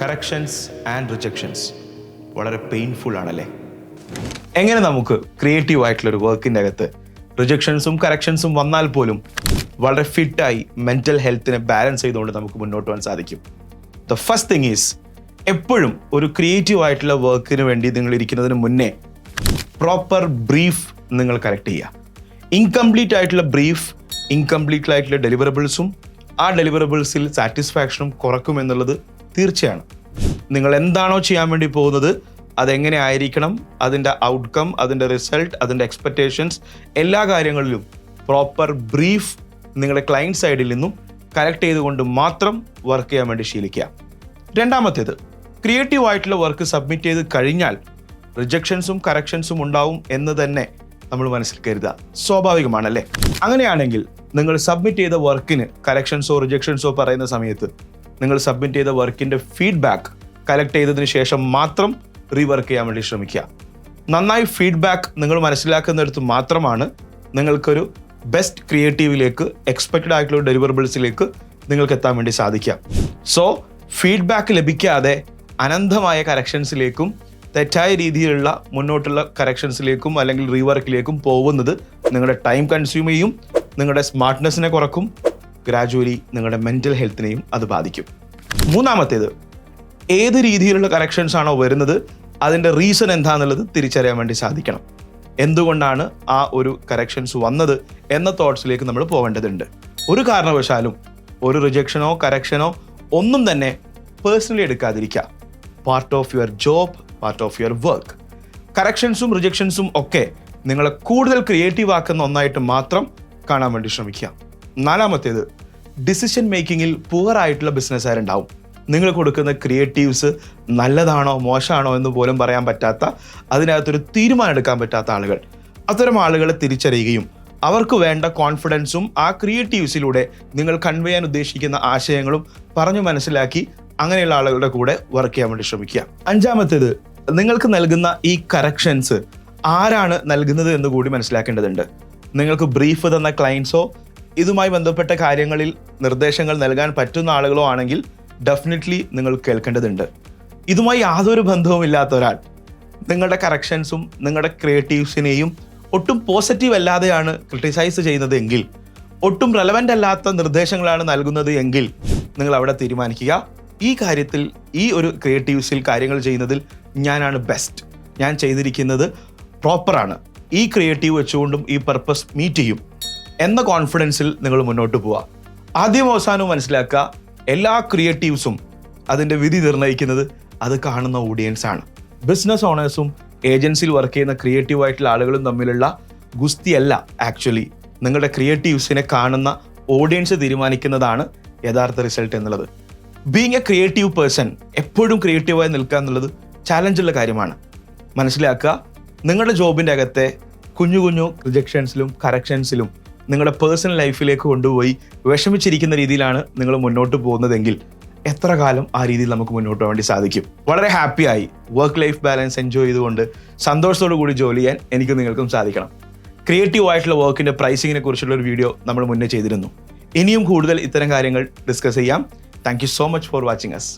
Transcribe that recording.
Corrections and rejections വളരെ painful ആണല്ലേ. എങ്ങനെ നമുക്ക് ക്രിയേറ്റീവ് ആയിട്ടുള്ളൊരു വർക്കിൻ്റെ അകത്ത് റിജക്ഷൻസും കറക്ഷൻസും വന്നാൽ പോലും വളരെ ഫിറ്റായി മെൻ്റൽ ഹെൽത്തിനെ ബാലൻസ് ചെയ്തുകൊണ്ട് നമുക്ക് മുന്നോട്ട് പോകാൻ സാധിക്കും? ദ ഫസ്റ്റ് തിങ് ഈസ്, എപ്പോഴും ഒരു ക്രിയേറ്റീവ് ആയിട്ടുള്ള വർക്കിന് വേണ്ടി നിങ്ങൾ ഇരിക്കുന്നതിന് മുന്നേ പ്രോപ്പർ ബ്രീഫ് നിങ്ങൾ കറക്റ്റ് ചെയ്യുക. ഇൻകംപ്ലീറ്റ് ആയിട്ടുള്ള ബ്രീഫ്, ഇൻകംപ്ലീറ്റ് ആയിട്ടുള്ള ഡെലിവറബിൾസും ആ ഡെലിവറബിൾസിൽ സാറ്റിസ്ഫാക്ഷനും കുറക്കുമെന്നുള്ളത് തീർച്ചയാണ്. നിങ്ങൾ എന്താണോ ചെയ്യാൻ വേണ്ടി പോകുന്നത് അതെങ്ങനെ ആയിരിക്കണം, അതിൻ്റെ ഔട്ട്കം, അതിൻ്റെ റിസൾട്ട്, അതിൻ്റെ എക്സ്പെക്റ്റേഷൻസ്, എല്ലാ കാര്യങ്ങളിലും പ്രോപ്പർ ബ്രീഫ് നിങ്ങളുടെ ക്ലയൻറ്റ് സൈഡിൽ നിന്നും കറക്റ്റ് ചെയ്തുകൊണ്ട് മാത്രം വർക്ക് ചെയ്യാൻ വേണ്ടി ശീലിക്കുക. രണ്ടാമത്തേത്, ക്രിയേറ്റീവ് ആയിട്ടുള്ള വർക്ക് സബ്മിറ്റ് ചെയ്ത് കഴിഞ്ഞാൽ റിജക്ഷൻസും കറക്ഷൻസും ഉണ്ടാവും എന്ന് തന്നെ നമ്മൾ മനസ്സിൽ കരുതുക. സ്വാഭാവികമാണല്ലേ? അങ്ങനെയാണെങ്കിൽ നിങ്ങൾ സബ്മിറ്റ് ചെയ്ത വർക്കിന് കറക്ഷൻസോ റിജക്ഷൻസോ പറയുന്ന സമയത്ത് നിങ്ങൾ സബ്മിറ്റ് ചെയ്ത വർക്കിൻ്റെ ഫീഡ്ബാക്ക് കളക്ട് ചെയ്തതിന് ശേഷം മാത്രം റീവർക്ക് ചെയ്യാൻ വേണ്ടി ശ്രമിക്കുക. നന്നായി ഫീഡ്ബാക്ക് നിങ്ങൾ മനസ്സിലാക്കുന്നിടത്ത് മാത്രമാണ് നിങ്ങൾക്കൊരു ബെസ്റ്റ് ക്രിയേറ്റീവിലേക്ക്, എക്സ്പെക്റ്റഡ് ആയിട്ടുള്ള ഡെലിവറബിൾസിലേക്ക് നിങ്ങൾക്ക് എത്താൻ വേണ്ടി സാധിക്കുക. സോ ഫീഡ്ബാക്ക് ലഭിക്കാതെ അനന്തമായ കറക്ഷൻസിലേക്കും തെറ്റായ രീതിയിലുള്ള മുന്നോട്ടുള്ള കറക്ഷൻസിലേക്കും അല്ലെങ്കിൽ റീവർക്കിലേക്കും പോകുന്നത് നിങ്ങളുടെ ടൈം കൺസ്യൂം ചെയ്യും, നിങ്ങളുടെ സ്മാർട്ട്നെസ്സിനെ കുറക്കും, ഗ്രാജുവലി നിങ്ങളുടെ മെൻ്റൽ ഹെൽത്തിനെയും അത് ബാധിക്കും. മൂന്നാമത്തേത്, ഏത് രീതിയിലുള്ള കറക്ഷൻസ് ആണോ വരുന്നത് അതിൻ്റെ റീസൺ എന്താണെന്നുള്ളത് തിരിച്ചറിയാൻ വേണ്ടി സാധിക്കണം. എന്തുകൊണ്ടാണ് ആ ഒരു കറക്ഷൻസ് വന്നത് എന്ന തോട്ട്സിലേക്ക് നമ്മൾ പോകേണ്ടതുണ്ട്. ഒരു കാരണവശാലും ഒരു റിജക്ഷനോ കറക്ഷനോ ഒന്നും തന്നെ പേഴ്സണലി എടുക്കാതിരിക്കുക. Part of your job, part of your work. കറക്ഷൻസും റിജക്ഷൻസും ഒക്കെ നിങ്ങളെ കൂടുതൽ ക്രിയേറ്റീവ് ആക്കുന്ന ഒന്നായിട്ട് മാത്രം കാണാൻ വേണ്ടി ശ്രമിക്കുക. നാലാമത്തേത്, ഡിസിഷൻ മേക്കിങ്ങിൽ പുവറായിട്ടുള്ള ബിസിനസ്സുകാരുണ്ടാവും. നിങ്ങൾ കൊടുക്കുന്ന ക്രിയേറ്റീവ്സ് നല്ലതാണോ മോശമാണോ എന്ന് പോലും പറയാൻ പറ്റാത്ത, അതിനകത്തൊരു തീരുമാനം എടുക്കാൻ പറ്റാത്ത ആളുകൾ. അത്തരം ആളുകളെ തിരിച്ചറിയുകയും അവർക്ക് വേണ്ട കോൺഫിഡൻസും ആ ക്രിയേറ്റീവ്സിലൂടെ നിങ്ങൾ കൺവേ ചെയ്യാൻ ഉദ്ദേശിക്കുന്ന ആശയങ്ങളും പറഞ്ഞു മനസ്സിലാക്കി അങ്ങനെയുള്ള ആളുകളുടെ കൂടെ വർക്ക് ചെയ്യാൻ വേണ്ടി ശ്രമിക്കുക. അഞ്ചാമത്തേത്, നിങ്ങൾക്ക് നൽകുന്ന ഈ കറക്ഷൻസ് ആരാണ് നൽകുന്നത് എന്ന് കൂടി മനസ്സിലാക്കേണ്ടതുണ്ട്. നിങ്ങൾക്ക് ബ്രീഫ് തന്ന ക്ലയൻസോ ഇതുമായി ബന്ധപ്പെട്ട കാര്യങ്ങളിൽ നിർദ്ദേശങ്ങൾ നൽകാൻ പറ്റുന്ന ആളുകളോ ആണെങ്കിൽ ഡെഫിനറ്റ്ലി നിങ്ങൾ കേൾക്കേണ്ടതുണ്ട്. ഇതുമായി യാതൊരു ബന്ധവും ഇല്ലാത്ത ഒരാൾ നിങ്ങളുടെ കറക്ഷൻസും നിങ്ങളുടെ ക്രിയേറ്റീവ്സിനെയും ഒട്ടും പോസിറ്റീവ് അല്ലാതെയാണ് ക്രിട്ടിസൈസ് ചെയ്യുന്നത് എങ്കിൽ, ഒട്ടും റെലവൻ്റ് അല്ലാത്ത നിർദ്ദേശങ്ങളാണ് നൽകുന്നത് എങ്കിൽ നിങ്ങൾ അവിടെ തീരുമാനിക്കുക, ഈ കാര്യത്തിൽ, ഈ ഒരു ക്രിയേറ്റീവ്സിൽ കാര്യങ്ങൾ ചെയ്യുന്നതിൽ ഞാനാണ് ബെസ്റ്റ്, ഞാൻ ചെയ്തിരിക്കുന്നത് പ്രോപ്പറാണ്, ഈ ക്രിയേറ്റീവ് വെച്ചുകൊണ്ടും ഈ പർപ്പസ് മീറ്റ് ചെയ്യും എന്ന കോൺഫിഡൻസിൽ നിങ്ങൾ മുന്നോട്ട് പോവുക. ആദ്യം അവസാനവും മനസ്സിലാക്കുക, എല്ലാ ക്രിയേറ്റീവ്സും അതിൻ്റെ വിധി നിർണ്ണയിക്കുന്നത് അത് കാണുന്ന ഓഡിയൻസ് ആണ്. ബിസിനസ് ഓണേഴ്സും ഏജൻസിയിൽ വർക്ക് ചെയ്യുന്ന ക്രിയേറ്റീവ് ആയിട്ടുള്ള ആളുകളും തമ്മിലുള്ള ഗുസ്തിയല്ല ആക്ച്വലി. നിങ്ങളുടെ ക്രിയേറ്റീവ്സിനെ കാണുന്ന ഓഡിയൻസ് തീരുമാനിക്കുന്നതാണ് യഥാർത്ഥ റിസൾട്ട് എന്നുള്ളത്. ബീങ് എ ക്രിയേറ്റീവ് പേഴ്സൺ, എപ്പോഴും ക്രിയേറ്റീവായി നിൽക്കുക എന്നുള്ളത് ചാലഞ്ചുള്ള കാര്യമാണ്. മനസ്സിലാക്കുക, നിങ്ങളുടെ ജോബിൻ്റെ അകത്തെ കുഞ്ഞു കുഞ്ഞു റിജക്ഷൻസിലും കറക്ഷൻസിലും നിങ്ങളുടെ പേഴ്സണൽ ലൈഫിലേക്ക് കൊണ്ടുപോയി വിഷമിച്ചിരിക്കുന്ന രീതിയിലാണ് നിങ്ങൾ മുന്നോട്ട് പോകുന്നതെങ്കിൽ എത്ര കാലം ആ രീതിയിൽ നമുക്ക് മുന്നോട്ട് പോകാൻ വേണ്ടി സാധിക്കും? വളരെ ഹാപ്പിയായി വർക്ക് ലൈഫ് ബാലൻസ് എൻജോയ് ചെയ്തുകൊണ്ട് സന്തോഷത്തോടു കൂടി ജോലി ചെയ്യാൻ എനിക്കും നിങ്ങൾക്കും സാധിക്കണം. ക്രിയേറ്റീവ് ആയിട്ടുള്ള വർക്കിൻ്റെ പ്രൈസിങ്ങിനെ കുറിച്ചുള്ള ഒരു വീഡിയോ നമ്മൾ മുന്നേ ചെയ്തിരുന്നു. ഇനിയും കൂടുതൽ ഇത്തരം കാര്യങ്ങൾ ഡിസ്കസ് ചെയ്യാം. Thank you so much for watching us.